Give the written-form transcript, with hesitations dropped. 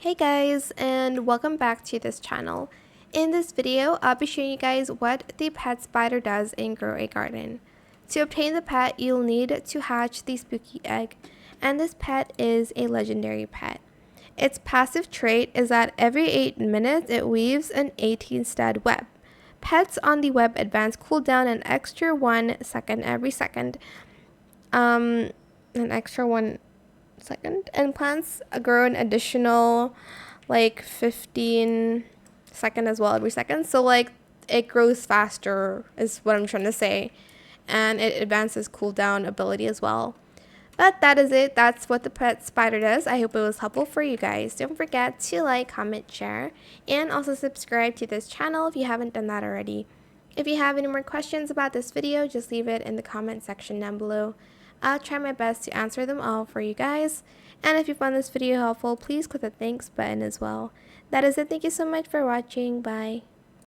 Hey guys, and welcome back to this channel. In this video, I'll be showing you guys what the pet spider does in Grow a Garden. To obtain the pet, you'll need to hatch the spooky egg, and this pet is a legendary pet. Its passive trait is that every 8 minutes it weaves an 18-stud web. Pets on the web advance cooldown an extra 1 second every second. An extra 1 second, and plants grow an additional like 15 second as well every second, so like it grows faster is what I'm trying to say, and it advances cooldown ability as well. But that is it. That's what the pet spider does. I hope it was helpful for you guys. Don't forget to like, comment, share, and also subscribe to this channel if you haven't done that already. If you have any more questions about this video, just leave it in the comment section down below. I'll try my best to answer them all for you guys. And if you found this video helpful, please click the thanks button as well. That is it. Thank you so much for watching. Bye.